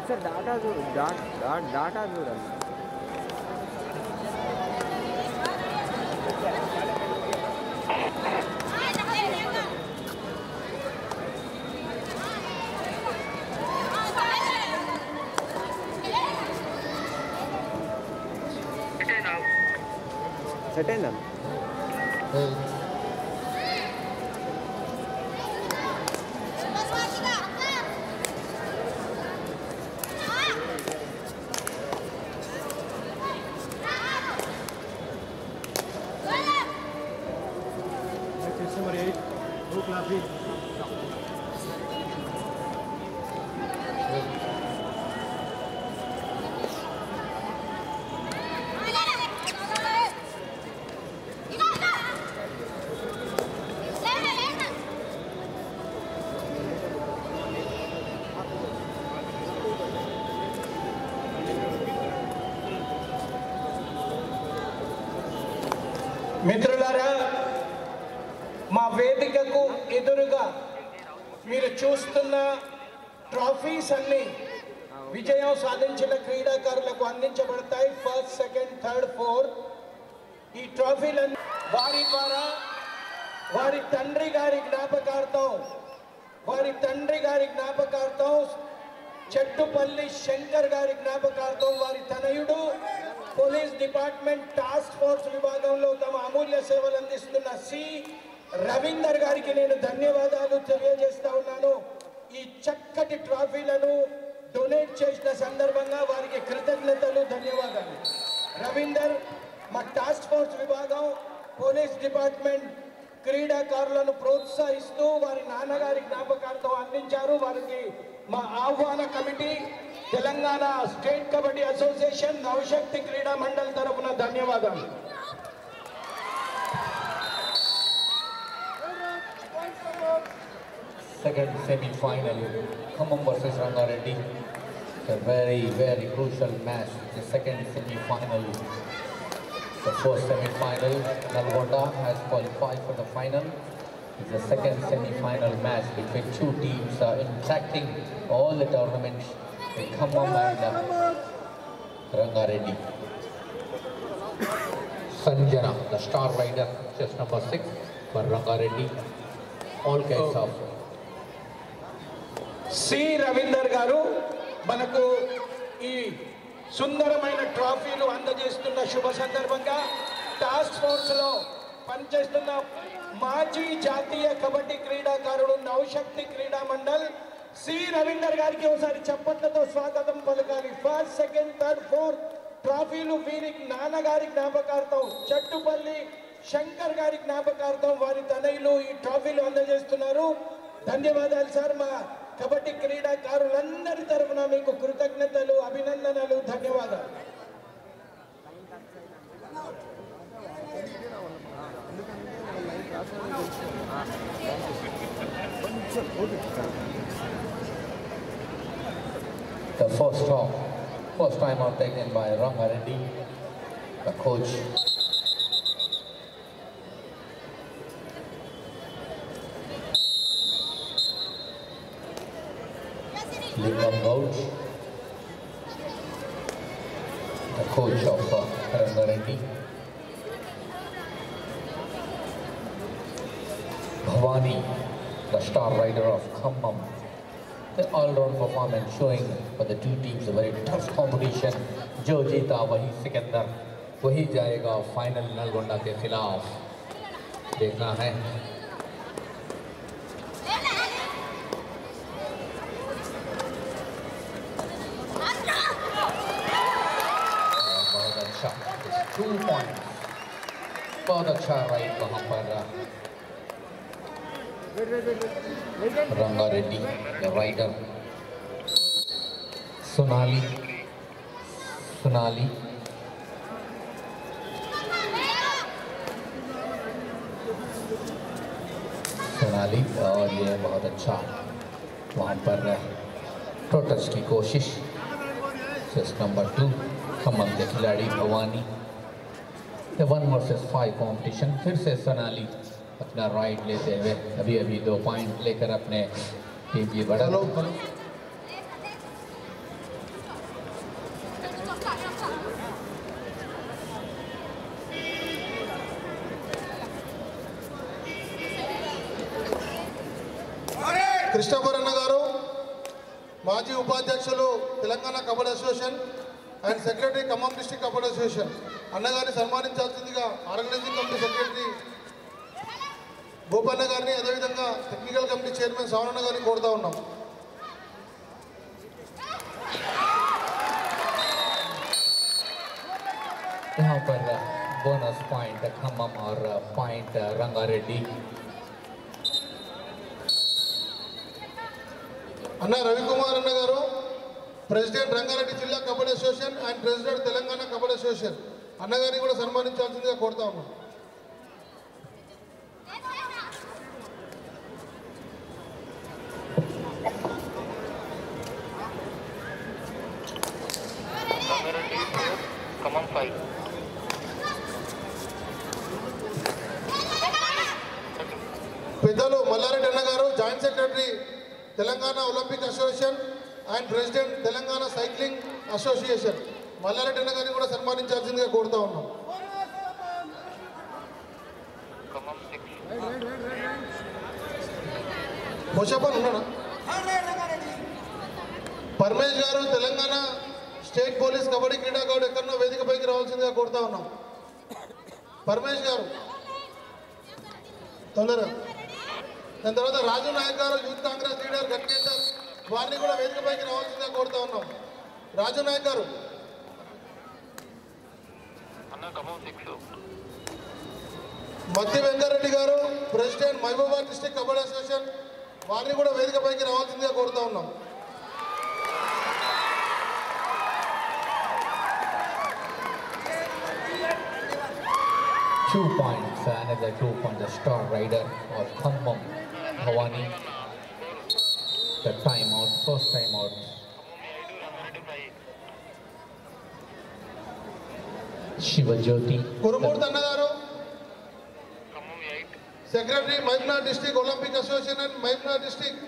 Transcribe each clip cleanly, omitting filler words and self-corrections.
ఒకసారి డాటా చూడు, డాటా చూడాలి. సెట్ అయిందా? మిత్రులారా, మా వేదికకు ఎదురుగా మీరు చూస్తున్న ట్రాఫీస్ అన్ని విజయం సాధించిన క్రీడాకారులకు అందించబడతాయి. First, second, third, fourth. ఈ ట్రాఫీలన్నీ వారి ద్వారా వారి తండ్రి గారి జ్ఞాపకార్థం చెట్టుపల్లి శంకర్ గారి జ్ఞాపకార్థం వారి తనయుడు పోలీస్ డిపార్ట్మెంట్ టాస్క్ ఫోర్స్ విభాగంలో తమ అమూల్య సేవలు అందిస్తున్న సి రవీందర్ గారికి నేను ధన్యవాదాలు తెలియజేస్తా ఉన్నాను. ఈ చక్కటి ట్రాఫీలను డొనేట్ చేసిన సందర్భంగా వారికి కృతజ్ఞతలు, ధన్యవాదాలు. రవీందర్ మా టాస్క్ ఫోర్స్ విభాగం పోలీస్ డిపార్ట్మెంట్ క్రీడాకారులను ప్రోత్సహిస్తూ వారి నాన్నగారి జ్ఞాపకార్థం అందించారు. వారికి మా ఆహ్వాన committee, Telangana state kabaddi association, Navashakti క్రీడా మండల్ తరఫున ధన్యవాదాలు. Second semi-final, Khammam versus Rangareddy. It's a very crucial match. The second semi-final. The first semi-final, Nalgonda has qualified for the final. It's the second semi-final match between two teams interacting all the tournaments in Khammam and Rangareddy. Sanjana, the star rider, just number 6 for Rangareddy. All kinds of. C Ravinder గారు మనకు ఈ సుందరమైన ట్రాఫీలు అందజేస్తున్న శుభ సందర్భంగా task ఫోర్స్లో పనిచేస్తున్న మాజీ జాతీయ కబడ్డీ క్రీడాకారుడు, నవశక్తి క్రీడా మండల్ సి రవీందర్ గారికి ఒకసారి చప్పట్లతో స్వాగతం పలకాలి. ఫస్ట్, సెకండ్, థర్డ్, ఫోర్త్ ట్రాఫీలు వీరి నాన్నగారి జ్ఞాపకార్థం, చెట్టుపల్లి శంకర్ గారి జ్ఞాపకార్థం వారి తనయులు ఈ ట్రాఫీలు అందజేస్తున్నారు. ధన్యవాదాలు సార్. మా కబడ్డీ క్రీడాకారులందరి తరఫున మీకు కృతజ్ఞతలు, అభినందనలు, ధన్యవాదాలు. The first time out taken by Rangareddy, the coach. Lingam Gouch, the coach of Rangareddy. Bhavani, the star rider of Khammam. The all-round performance showing for the two teams a very tough competition. जो जीता वही सिकंदर, वही जाएगा final Nalgonda के खिलाफ. देखना है. बहुत अच्छा, 2 points. बहुत अच्छा राइड वहाँ पर Rangareddy, the rider. Sonali. और ये बहुत अच्छा वहाँ पर टोटस की कोशिश. Just number 2, खम्मम के खिलाड़ी भवानी. The 1 versus 5 competition. फिर से सोनाली अपना राइड लेते हुए अभी 2 पॉइंट लेकर अपने टीम की बढ़त. కృష్ణపురన్న గారు మాజీ ఉపాధ్యక్షులు Telangana kabaddi association and secretary Khammam district kabaddi association అన్నగారిని సన్మానించాల్సిందిగా ఆర్గనైజింగ్ కమిటీ సెక్రటరీ గోపన్న గారిని అదేవిధంగా టెక్నికల్ కమిటీ చైర్మన్ శ్రావణన్న గారిని కోరుతా ఉన్నాం. यहाँ पर बोनस पॉइंट खम्मम और पॉइंट रंगारेड्डी. అన్న రవికుమార్ అన్న గారు ప్రెసిడెంట్ రంగారెడ్డి జిల్లా kabaddi association and president Telangana kabaddi association అన్నగారిని కూడా సన్మానించాల్సిందిగా కోరుతా ఉన్నాం. పెద్దలు మల్లారెడ్డి అన్న గారు joint secretary Telangana Olympic association and president Telangana cycling association Mallareddy అన్న గారిని కూడా సన్మానించాల్సిందిగా కోరుతా ఉన్నాం. ముషాఫన్ ఉన్నాడా? పరమేష్ గారు తెలంగాణ స్టేట్ పోలీస్ కబడ్డీ క్రీడాకారుడు ఎక్కడో వేదికపైకి రావాల్సిందిగా కోరుతా ఉన్నాం. పరమేష్ గారు తొందరగా. దాని తర్వాత రాజు నాయక్ గారు యూత్ కాంగ్రెస్ లీడర్ గట్కేటర్ వారిని కూడా వేదికపైకి రావాల్సిందిగా కోరుతా ఉన్నాం. రాజు నాయక్ గారు, మద్ది వెంకరెడ్డి గారు president Mahabubabad district kabaddi association వారిని కూడా వేదికపైకి రావాల్సిందిగా కోరుతా ఉన్నాం. Two points, another 2 points, the star rider of Khammam, Bhavani. The timeout, first timeout. Shiva Jyoti. Kurumurthy అన్న గారు secretary Mahabubabad district Olympic association and Mahabubabad district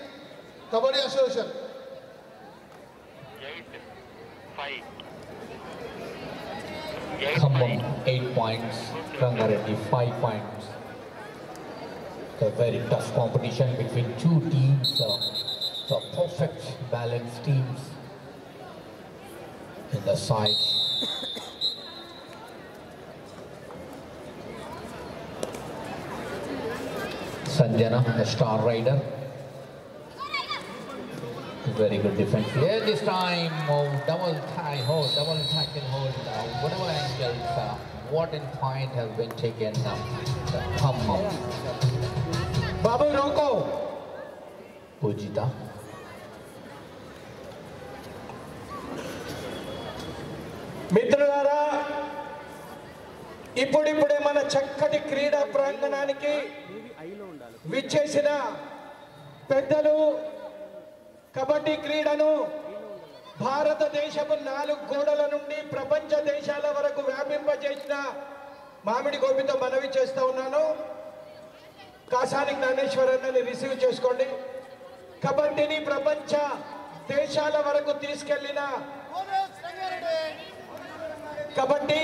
kabaddi association. Khammam 8 points, Rangareddy 5 points. A very tough competition between two teams, the perfect balanced teams in the sides. Sanjana, the star rider. Very good defense here this time. Oh, double tackle hold. Whatever angles, what in point has been taken. Come on. Babu Roko. Pujita. మిత్రులారా, ఇప్పుడిప్పుడే మన చక్కటి క్రీడా ప్రాంగణానికి విచ్చేసిన పెద్దలు కబడ్డీ క్రీడను భారతదేశపు 4 గోడల నుండి ప్రపంచ దేశాల వరకు వ్యాపింపజేసిన మామిడి గోపితో మనవి చేస్తా ఉన్నాను. కాసాని జ్ఞానేశ్వరన్నని రిసీవ్ చేసుకోండి. కబడ్డీని ప్రపంచ దేశాల వరకు తీసుకెళ్లిన కబడ్డీ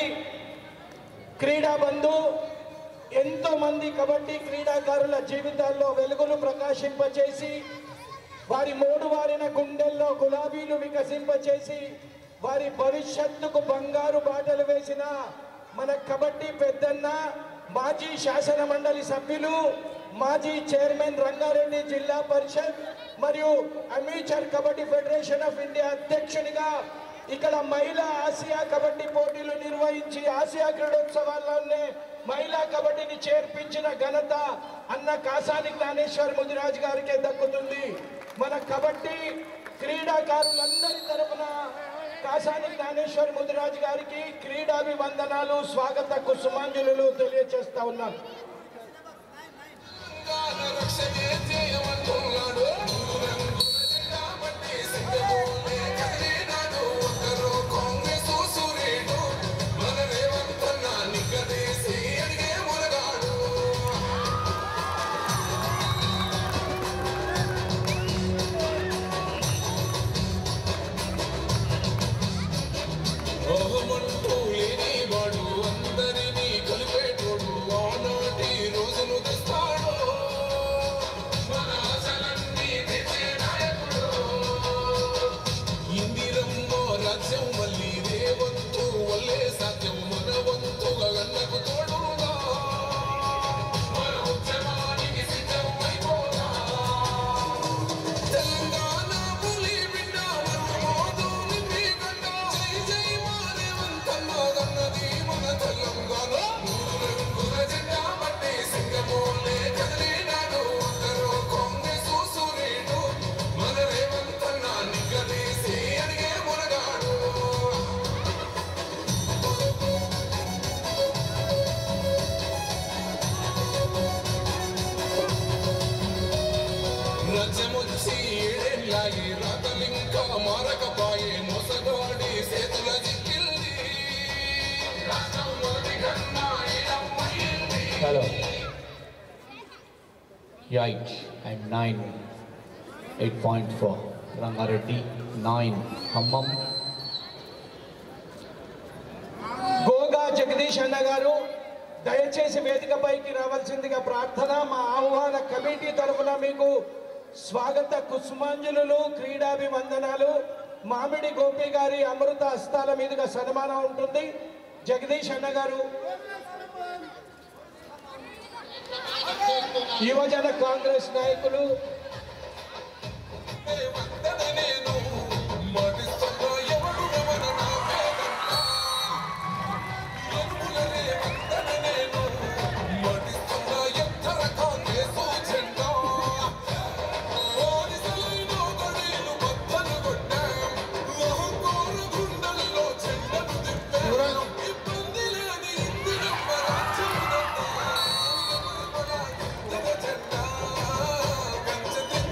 క్రీడా బంధు ఎంతో మంది కబడ్డీ క్రీడాకారుల జీవితాల్లో వెలుగులు ప్రకాశింపచేసి వారి మోడువారిన గుండెల్లో గులాబీలు వికసింపచేసి వారి భవిష్యత్తుకు బంగారు బాటలు వేసిన మన కబడ్డీ పెద్దన్న, మాజీ శాసన మండలి సభ్యులు, మాజీ చైర్మన్ రంగారెడ్డి జిల్లా పరిషత్ మరియు amateur kabaddi federation of India అధ్యక్షునిగా ఇక్కడ మహిళా ఆసియా కబడ్డీ పోటీలు నిర్వహించి ఆసియా క్రీడోత్సవాల్లోనే మహిళా కబడ్డీని చేర్పించిన ఘనత అన్న కాసాని జ్ఞానేశ్వర్ ముదిరాజ్ గారికే దక్కుతుంది. మన కబడ్డీ క్రీడాకారులందరి తరపున కాసాని జ్ఞానేశ్వర్ ముదిరాజ్ గారికి క్రీడాభివందనాలు, స్వాగత కుసుమాంజలులు తెలియజేస్తా ఉన్నాను. Oh Hello. 8 and 9. 8 points for Rangareddy. 9. Hammam. గోగా Jagadish అన్న గారు దయచేసి వేదికపైకి రావాల్సిందిగా ప్రార్థన. మా ఆహ్వాన కమిటీ తరఫున మీకు స్వాగత కుసుమాంజలులు, క్రీడాభివందనాలు. మామిడి గోపి గారి అమృత హస్తాల మీదుగా సన్మానం ఉంటుంది. జగదీష్ అన్న గారు యువజన కాంగ్రెస్ నాయకులు.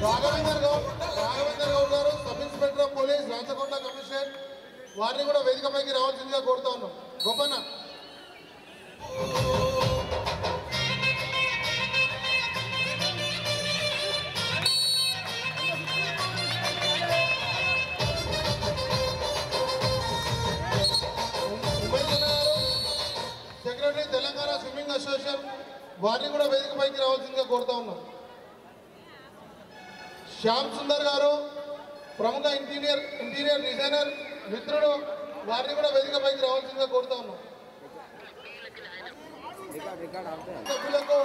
రాఘవేందర్ గౌడ్ గారు, sub inspector of police, Rachakonda commissioner, వారిని కూడా వేదికపైకి రావాల్సిందిగా కోరుతా ఉన్నాం. Gopanna. Secretary Telangana swimming association, వారిని కూడా వేదికపైకి రావాల్సిందిగా కోరుతా ఉన్నాం. శ్యామ్ సుందర్ గారు, ప్రముఖ ఇంటీరియర్ డిజైనర్ మిత్రుడు, వారిని కూడా వేదికపైకి రావాల్సిందిగా కోరుతా ఉన్నాం. సభ్యులకు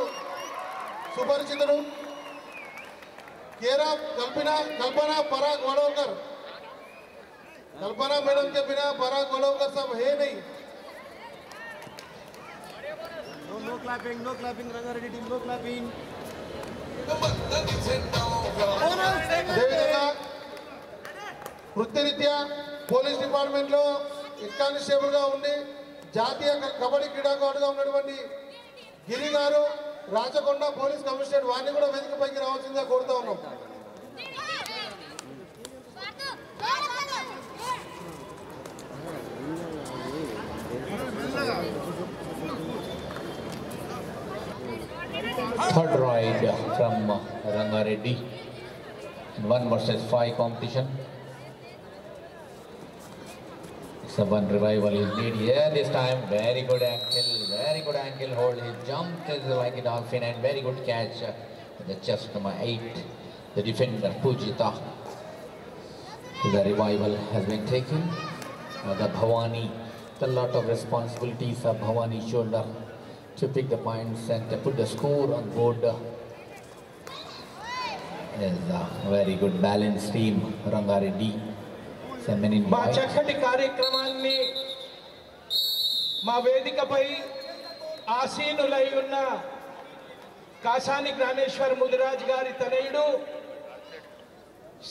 సుపరిచితుడు కేరా कल्पना पराग वडोलकर, कल्पना मैडम के बिना पराग वडोलकर साहब है नहीं. No clapping, Rangareddy team, no clapping. అదేవిధంగా వృత్తిరీత్యా పోలీస్ డిపార్ట్మెంట్లో హెడ్ కానిస్టేబుల్గా ఉండి జాతీయ కబడ్డీ క్రీడాకారుడుగా ఉన్నటువంటి గిరి గారు, రాచకొండ పోలీస్ కమిషనర్, వారిని కూడా వేదికపైకి రావాల్సిందిగా కోరుతా ఉన్నాం. Third ride from Rangareddy. 1 versus 5 competition. So one revival is needed. Yeah, this time very good ankle hold. He jumped like a dolphin and very good catch. The chest number 8, the defender Pujita. The revival has been taken. The Bhavani, a lot of responsibilities of Bhavani's shoulder to pick the points and to put the score on board. Is a very good balanced team, Rangareddy. మా చక్కటి కార్యక్రమాన్ని మా వేదికపై ఆసీనులై ఉన్న కాసాని జ్ఞానేశ్వర్ ముదిరాజ్ గారి తనయుడు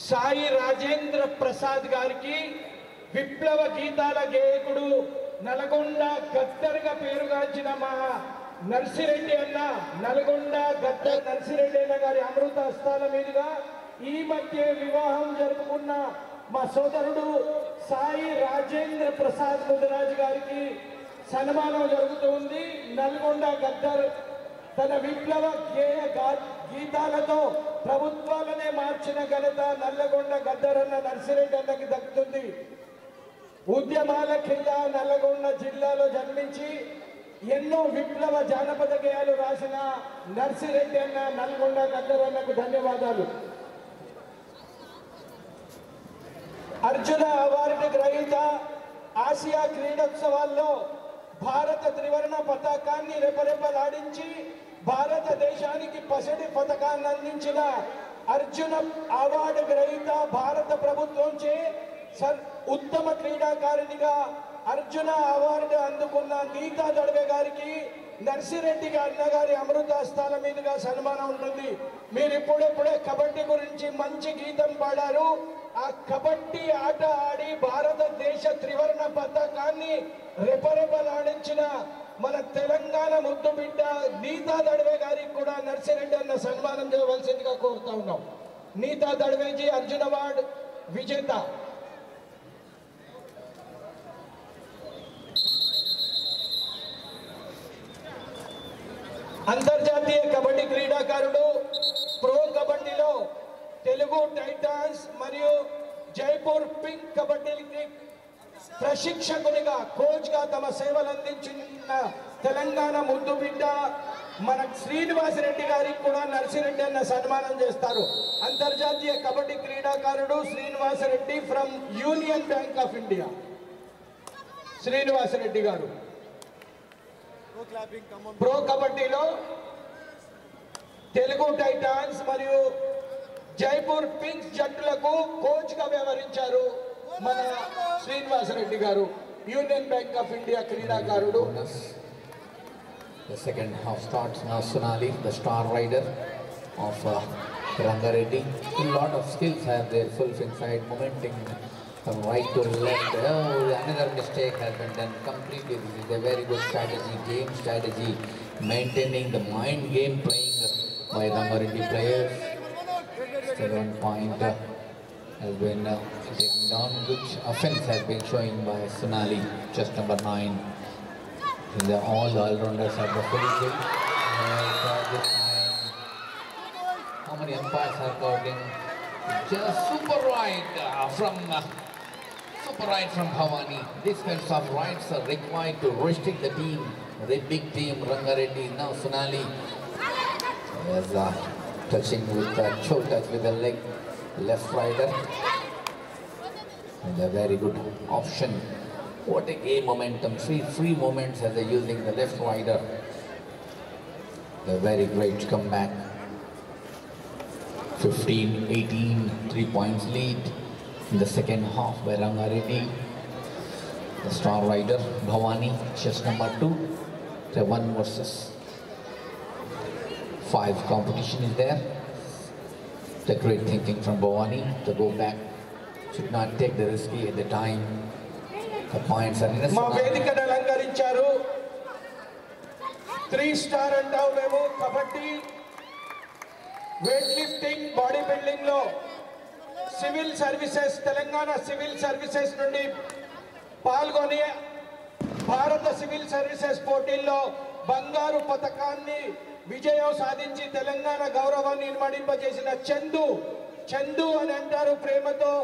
సాయి రాజేంద్ర ప్రసాద్ గారికి, విప్లవ గీతాల గేయకుడు, నల్గొండ గద్దర్గా పేరుగాంచిన మా నర్సిరెడ్డి అన్న, నల్గొండ గద్దర్ నర్సిరెడ్డి అన్న గారి అమృత హస్తాల మీదుగా ఈ మధ్య వివాహం జరుపుకున్న మా సోదరుడు సాయి రాజేంద్ర ప్రసాద్ ముదిరాజ్ గారికి సన్మానం జరుగుతుంది. నల్గొండ గద్దర్ తన విప్లవ గీతాలతో ప్రభుత్వాలనే మార్చిన ఘనత నల్లగొండ గద్దర్ అన్న నర్సిరెడ్డి అన్నకి దక్కుతుంది. ఉద్యమాల కింద నల్లగొండ జిల్లాలో జన్మించి ఎన్నో విప్లవ జానపద గేయాలు రాసిన నర్సిరెడ్డి అన్న, నల్గొండ గద్దర్ అన్నకు ధన్యవాదాలు. అర్జున అవార్డు గ్రహీత, ఆసియా క్రీడోత్సవాల్లో భారత త్రివర్ణ పతాకాన్ని రెపరెపలాడించి భారతదేశానికి పసిడి పథకాన్ని అందించిన అర్జున అవార్డు గ్రహీత, భారత ప్రభుత్వంచే ఉత్తమ క్రీడాకారిణిగా అర్జున అవార్డు అందుకున్న నీతా దడవే గారికి నర్సిరెడ్డి అన్నగారి అమృత హస్తాల మీదుగా సన్మానం ఉంటుంది. మీరు ఇప్పుడే కబడ్డీ గురించి మంచి గీతం పాడారు. ఆ కబడ్డీ ఆట ఆడి భారతదేశ త్రివర్ణ పతాకాన్ని రెపరెపలాడించిన మన తెలంగాణ ముద్దు బిడ్డ నీతా దడవే గారికి కూడా నర్సిరెడ్డి అన్న సన్మానం చేయవలసిందిగా కోరుతా ఉన్నాం. నీతా దడవేజీ అర్జున్ అవార్డు విజేత. అంతర్జాతీయ కబడ్డీ క్రీడాకారుడు ప్రో కబడ్డీలో తెలుగు టైటాన్స్ మరియు జైపూర్ పింక్ కబడ్డీకి ప్రశిక్షకునిగా కోచ్గా తమ సేవలు అందించిన తెలంగాణ ముద్దు బిడ్డ మన శ్రీనివాసరెడ్డి గారికి కూడా నర్సిరెడ్డి అన్న సన్మానం చేస్తారు. అంతర్జాతీయ కబడ్డీ క్రీడాకారుడు Srinivasareddy from union bank of India. Srinivasareddy గారు ప్రో కబడ్డీలో తెలుగు టైటాన్స్ మరియు జైపూర్ పింక్స్ జట్టులకు కోచ్గా వ్యవహరించారు మన శ్రీనివాసరెడ్డి గారు, యూనియన్ బ్యాంక్ ఆఫ్ ఇండియా క్రీడాకారుడు. The second half starts now. Sonali, the star rider of Rangareddy. A lot of skills have their full inside, momenting from right to left. Oh, another mistake has been done completely. This is a very good strategy, game strategy, maintaining the mind game playing by Rangareddy players. Still 1 point has been taken down, which offense has been showing by Sonali, just number 9. The all-rounders are the full field. This time, how many umpires are counting? Just super right from Bhavani. These kinds of rights are required to restrict the team, the big team, Rangareddy. Now Sonali is touching with the toe touch with the leg, left rider. And a very good option. What a game momentum, free moments as they're using the left rider. A very great comeback. 15-18, 3 points lead in the second half by Rangareddy. The star rider, Bhavani, chest number 2. The 1 versus 5 competition is there. The great thinking from Bhavani to go back. Should not take the risky at the time. The points are in a మా వేదికను అలంకరించారు. 3 star అంటావు మేము kabaddi, weight lifting, body building లో civil services, Telangana civil services నుండి పాల్గొని భారత civil services పోటీల్లో బంగారు పతకాన్ని విజయం సాధించి తెలంగాణ గౌరవాన్ని ఇనుమడింపజేసిన చందు అని అంటారు ప్రేమతో.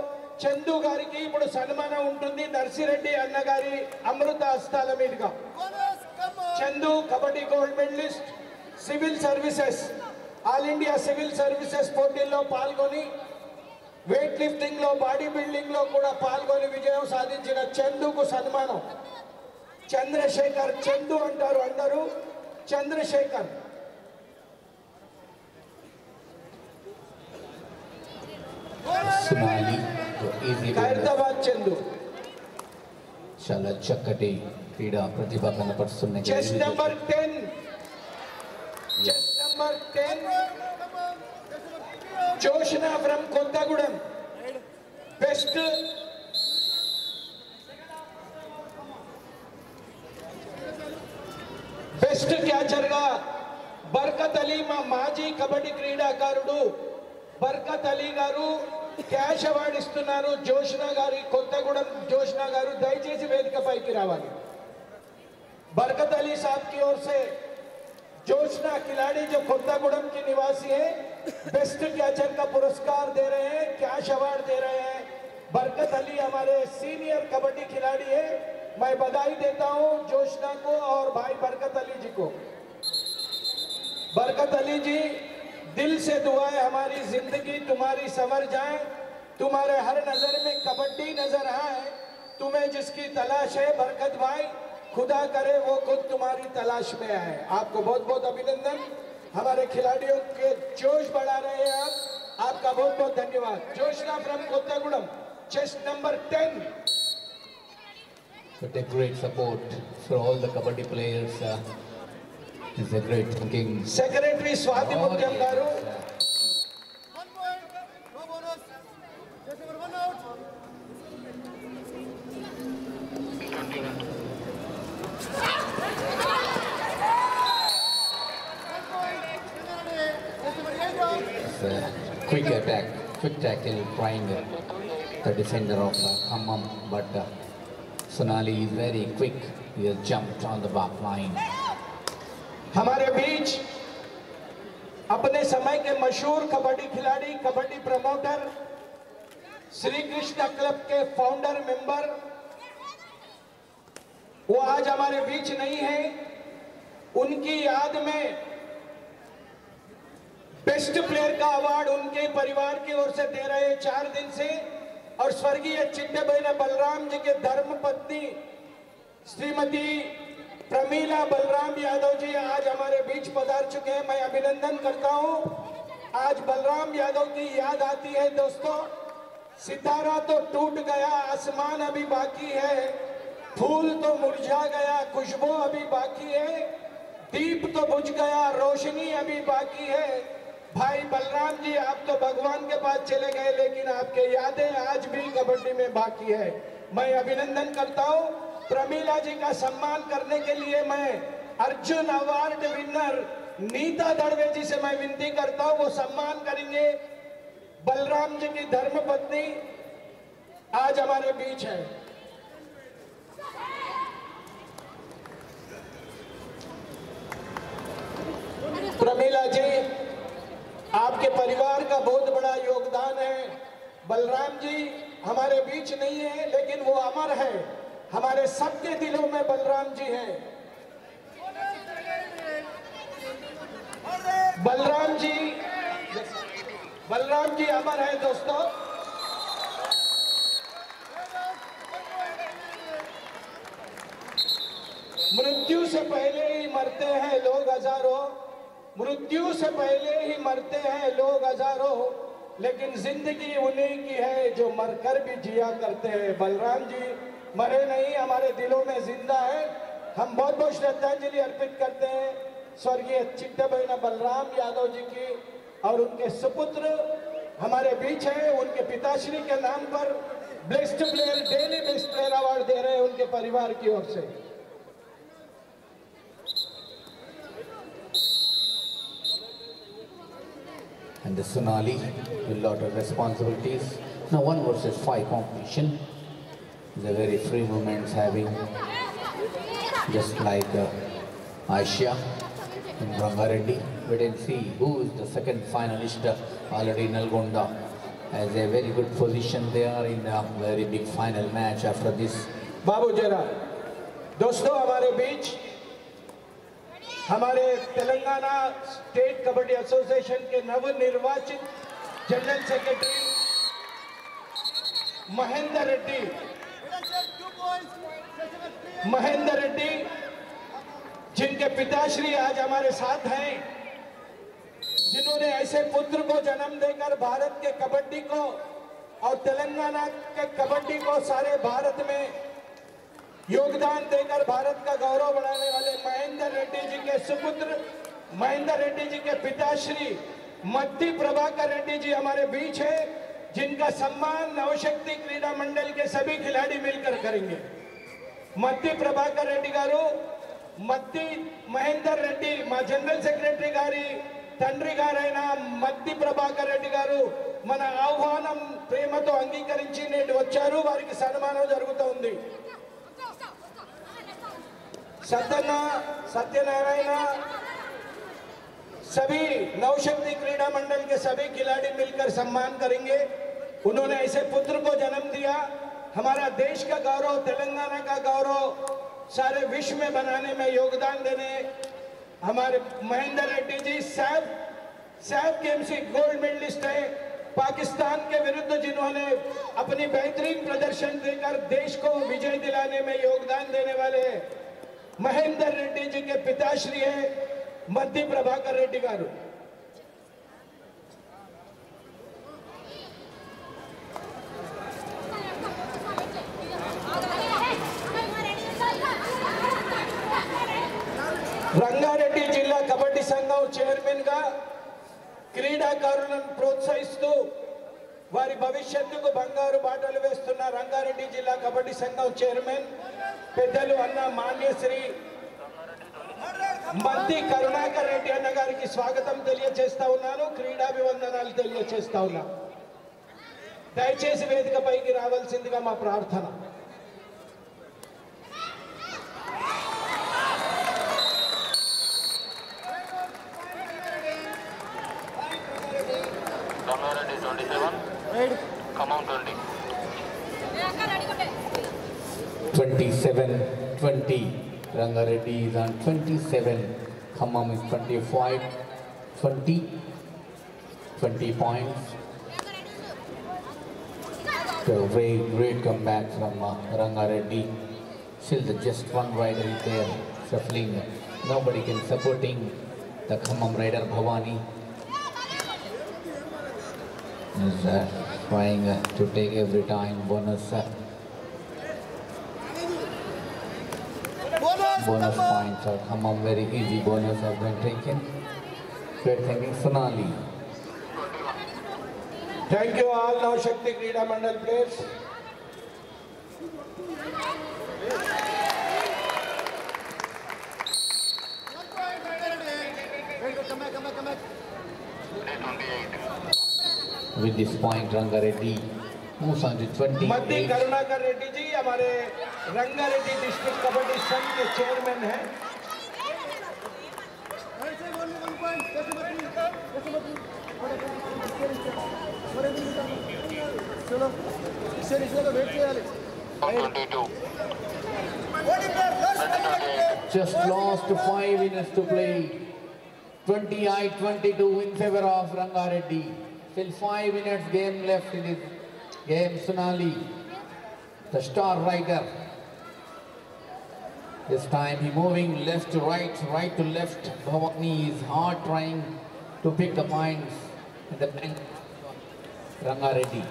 చందు గారికి ఇప్పుడు సన్మానం ఉంటుంది నర్సిరెడ్డి అన్నగారి అమృత హస్తాల మీదుగా. Chandu kabaddi gold medalist, civil services, all India civil services పోటీల్లో పాల్గొని వెయిట్ లిఫ్టింగ్ లో, బాడీ బిల్డింగ్ లో కూడా పాల్గొని విజయం సాధించిన చందుకు సన్మానం. చంద్రశేఖర్, చందు అంటారు అందరూ, చంద్రశేఖర్. Sonali, ఖైరతాబాద్ చందు. చాలా చక్కటి క్రీడా ప్రతిభ కనపరుస్తున్నాయి. Chess number 10, chess number 10 Joshna from Kothagudem. Best catcher గా బర్కత్ అలీ, మా మాజీ కబడ్డీ క్రీడాకారుడు బర్కత్ అలీ గారు క్యాష్ అవార్డు ఇస్తున్నారు. జోష్న గారి, కొత్తగూడెం జోష్న గారు దయచేసి వేదిక పైకి రావాలి. बरकत अली साहब की ओर से जोशना खिलाड़ी जो कोत्तागुड़म की निवासी है, बेस्ट कैचर का पुरस्कार दे रहे हैं, कैश अवार्ड दे रहे हैं. बरकत अली हमारे सीनियर कबड्डी खिलाड़ी है. मैं बधाई देता हूं जोशना को और भाई बरकत अली जी को. बरकत अली जी, दिल से दुआ है हमारी जिंदगी तुम्हारी संवर जाए, तुम्हारे हर नजर में कबड्डी नजर आए, तुम्हें जिसकी तलाश है बरकत भाई, खुदा करे वो खुद तुम्हारी तलाश में आए. आपको बहुत बहुत अभिनंदन. हमारे खिलाड़ियों के जोश बढ़ा रहे हैं आप, आपका बहुत बहुत धन्यवाद. Joshna from Kothagudem, chest number 10. But a great support for all the kabaddi players. It's a great thinking. Secretary Swati Mutyam garu. 1 point, no bonus. Just over 1 out. It's a quick attack, quick tackle, trying the defender of Khammam, but Sonali is very quick. He has jumped on the back line. हमारे बीच अपने समय के मशहूर कबड्डी खिलाड़ी, kabaddi promoter, Shri Krishna club के founder member, वो आज हमारे बीच नहीं है। उनकी याद में बेस्ट प्लेयर का अवार्ड उनके परिवार की ओर से दे रहे 4 दिन से। और स्वर्गीय चिट्टेबैना बलराम जी के धर्म पत्नी श्रीमती प्रमीला बलराम यादव जी आज हमारे बीच पधार चुके हैं। मैं अभिनंदन करता हूं। आज बलराम यादव की याद आती है। दोस्तों, सितारा तो टूट गया, आसमान अभी बाकी है, फूल तो मुरझा गया, खुशबू अभी बाकी है, दीप तो बुझ गया, रोशनी अभी बाकी है। भाई बलराम जी, आप तो भगवान के पास चले गए, लेकिन आपके यादें आज भी कबड्डी में बाकी है। मैं अभिनंदन करता हूं। प्रमीला जी का सम्मान करने के लिए मैं अर्जुन अवार्ड विनर नीता दड़वे जी से मैं विनती करता हूं, वो सम्मान करेंगे। बलराम जी की धर्मपत्नी आज हमारे बीच है। प्रमीला जी, आपके परिवार का बहुत बड़ा योगदान है। बलराम जी हमारे बीच नहीं है, लेकिन वो अमर है। हमारे सबके दिलों में बलराम जी हैं। बलराम जी अमर है। दोस्तों, मृत्यु से पहले ही मरते हैं लोग हजारों, मृत्यु से पहले ही मरते हैं लोग हजारों, लेकिन जिंदगी उन्हीं की है जो मरकर भी जिया करते हैं। बलराम जी मरे नहीं, हमारे दिलों में जिंदा है। हम बहुत बहुत श्रद्धांजलि अर्पित करते हैं स्वर्गीय चिट्टेबैना बलराम यादव जी की। और उनके सुपुत्र हमारे बीच हैं। उनके पिताश्री के नाम पर best player, daily best player award दे रहे हैं उनके परिवार की ओर से। And the Sonali with lot of responsibilities. Now 1 versus 5 competition. The very free movements having just like Aisha and Rangareddy. Wait and see who is the second finalist. Already Nalgonda has a very good position. They are in a very big final match after this. बाबू जरा दोस्तों, हमारे बीच हमारे Telangana state kabaddi association के नवनिर्वाचित general secretary Mahendra Reddy, जिनके पिताश्री आज हमारे साथ हैं, जिन्होंने ऐसे पुत्र को जन्म देकर भारत के कबड्डी को और तेलंगाना के कबड्डी को सारे भारत में योगदान देकर भारत का गौरव बढ़ाने वाले महेंद्र रेड्डी जी के सुपुत्र, महेंद्र रेड्डी जी के पिताश्री मत्ती प्रभाकर रेड्डी जी हमारे बीच है, जिनका सम्मान नवशक्ति क्रीडा मंडल के सभी खिलाड़ी मिलकर करेंगे। मत्ती प्रभाकर रेड्डी गारू, मत्ती महेंद्र रेड्डी మా జనరల్ సెక్రటరీ గారి తండ్రి గారైన మత్తి ప్రభాకర్ రెడ్డి గారు మన ఆహ్వానం ప్రేమతో అంగీకరించి నేడు వచ్చారు। వారికి సన్మానం జరుగుతోంది। सत्यनारायण, सभी नवशक्ति क्रीडा मंडल के सभी खिलाड़ी मिलकर सम्मान करेंगे। उन्होंने ऐसे पुत्र को जन्म दिया। हमारा देश का गौरव, तेलंगाना का गौरव सारे विश्व में बनाने में योगदान देने हमारे महेंद्र रेड्डी जी सैफ गेम से गोल्ड मेडलिस्ट है। पाकिस्तान के विरुद्ध जिन्होंने अपनी बेहतरीन प्रदर्शन देकर देश को विजय दिलाने में योगदान देने वाले महेंद्र रेड्डी जी के पिताश्री है मत्ती प्रभाकर रेड्डी गारू। రంగారెడ్డి జిల్లా కబడ్డీ సంఘం చైర్మన్ గా క్రీడాకారులను ప్రోత్సహిస్తూ వారి భవిష్యత్తుకు బంగారు బాటలు వేస్తున్న రంగారెడ్డి జిల్లా కబడ్డీ సంఘం చైర్మన్ పెద్దలు అన్న మాన్యశ్రీ మత్తి కరుణాకర్ రెడ్డి అన్న గారికి స్వాగతం తెలియజేస్తా ఉన్నాను। క్రీడాభివందనాలు తెలియజేస్తా ఉన్నాను। దయచేసి వేదికపైకి రావాల్సిందిగా మా ప్రార్థన। 27-20. Rangareddy is on 27. Khammam is 25. 20 points. So great comeback from Rangareddy. Still just one rider is there shuffling. Nobody can supporting the Khammam rider Bhavani. Is trying to take every time bonus. Bonus points are Khammam, very easy bonus has been taken. Great thinking, Sonali. Thank you all Nav Shakti Krida Mandal players. With this point, Rangareddy moves on to 28. मध्य करुणाकर रेड्डी जी हमारे Rangareddy district kabaddi संघ के chairman हैं। Just lost 5 minutes to play. 28-22 in favor of Rangareddy. Still 5 minutes game left in this game. Sonali, the star rider. This time he moving left to right, right to left. Bhavani is hard trying to pick the points in the bank. Rangareddy.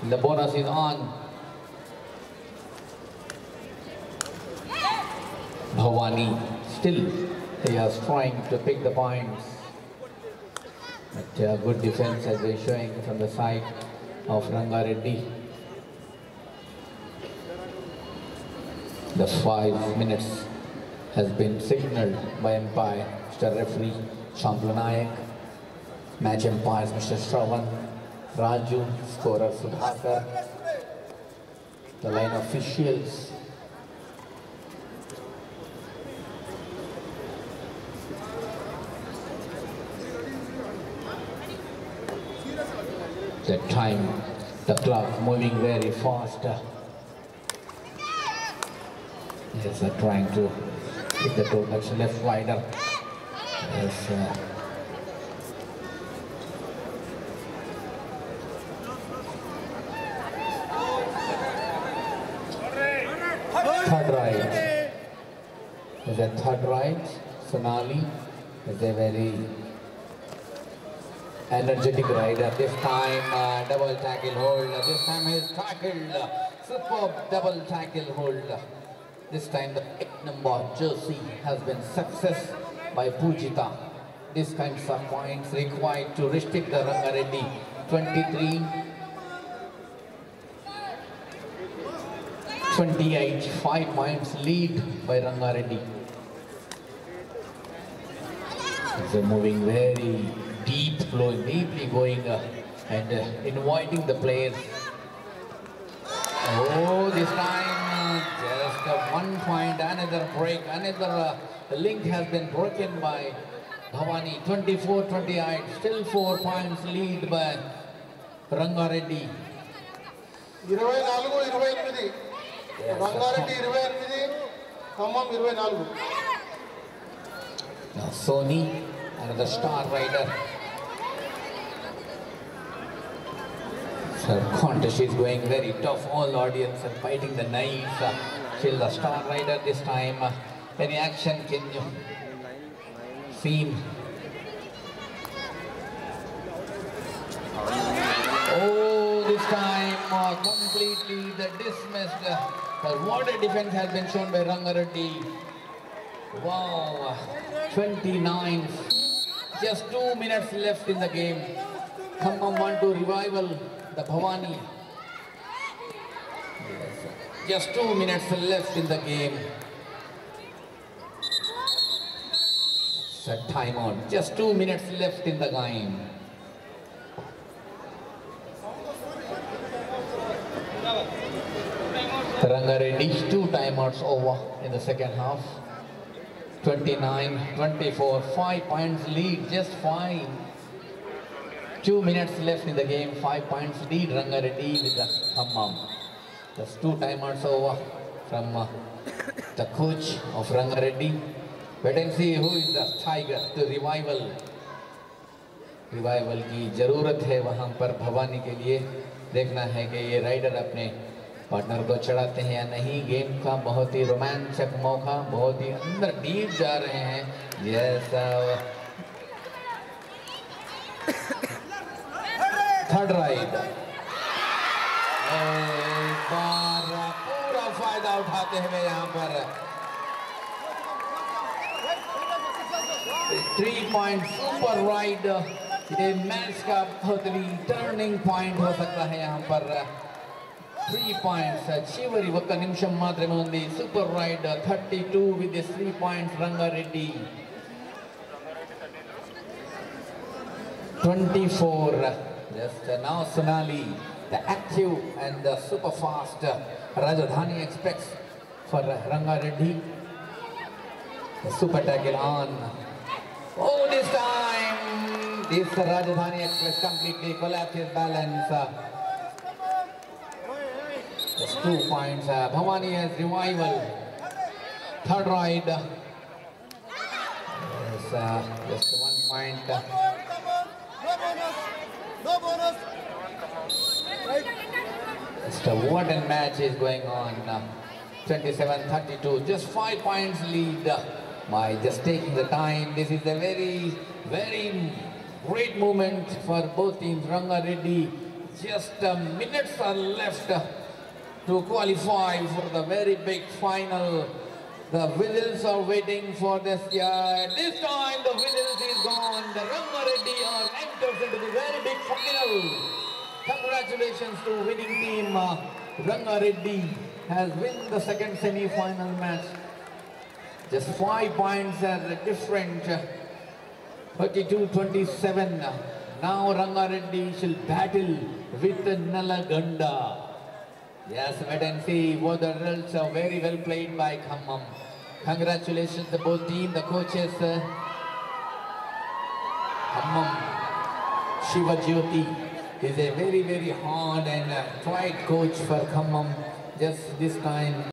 The bonus is on. Bhavani still he is trying to pick the points. But good defense has been showing from the side of Rangareddy. The 5 minutes has been signaled by umpire Mr. Referee Shantanu Nayak. Match umpires Mr. Shravan, Raju, scorer Sudhakar. The line officials. The time, the clock moving very fast. Yes, trying to hit the toe. That's left wider. Yes. Third right. Is a third right. Sonali is a very energetic rider. This time double tackle hold. This time he's tackled. Superb double tackle hold. This time the 8 number jersey has been success by Pujita. This kind of points required to restrict the Rangareddy. 23-28, 5 points lead by Rangareddy. They're moving very deeply going and inviting the players. Oh, this time just 1 point, another break, another link has been broken by Bhavani. 24-28, still 4 points lead by Rangareddy. 24-28. Rangareddy 28, Khammam 24. Now Soni, another star rider. So contest is going very tough. All audience are fighting the knives. Still the star rider this time. Any action can you see? Oh, this time completely the dismissed. The water defense has been shown by Rangareddy. Wow, 29. Just 2 minutes left in the game. Khammam want to revival the Bhavani. Yes. Just 2 minutes left in the game. Set timeout. Just 2 minutes left in the game. Rangareddy, 2 timeouts over in the second half. 29-24, 5 points lead, just 5. 2 minutes left in the game, 5 points lead Rangareddy with the Khammam. Just 2 timeouts over. from the coach of Rangareddy. Wait and see who is the tiger to revival. Revival की ज़रूरत है वहाँ पर भवानी के लिए. देखना है कि ये राइडर अपने पार्टनर को चढ़ाते हैं या नहीं. गेम का बहुत ही रोमांचक मौका, बहुत ही अंदर डीप जा रहे हैं. जैसा थर्ड राइड एक बार पूरा फायदा उठाते हुए यहाँ पर 3 पॉइंट सुपर राइड. ये मैच का बहुत ही टर्निंग पॉइंट हो सकता है यहाँ पर. 3 points చివరి ఒక్క నిమిషం మాత్రమే ఉంది. Super ride 32 with the 3 points Rangareddy. 24 just now Sonali, the active and the super fast Rajdhani Express for Rangareddy. The super tackle on. Oh, this time this Rajdhani Express completely collapses balance. Just 2 points. Bhavani has revival. Third ride. Yes, just 1 point. No bonus. Just what a match is going on. 27-32. Just 5 points lead by just taking the time. This is a very, very great moment for both teams. Rangareddy, just minutes are left to qualify for the very big final. The whistles are waiting for this year. This time the whistles is gone. The Rangareddy are enters into the very big final. Congratulations to winning team. Rangareddy has won the second semi-final match. Just 5 points are different. 32-27. Now Rangareddy shall battle with Nalaganda. Yes, wait and see what the results are. Very well played by Khammam. Congratulations to both teams, the coaches. Khammam Shivajyoti is a very, very hard and tried coach for Khammam. Just this time.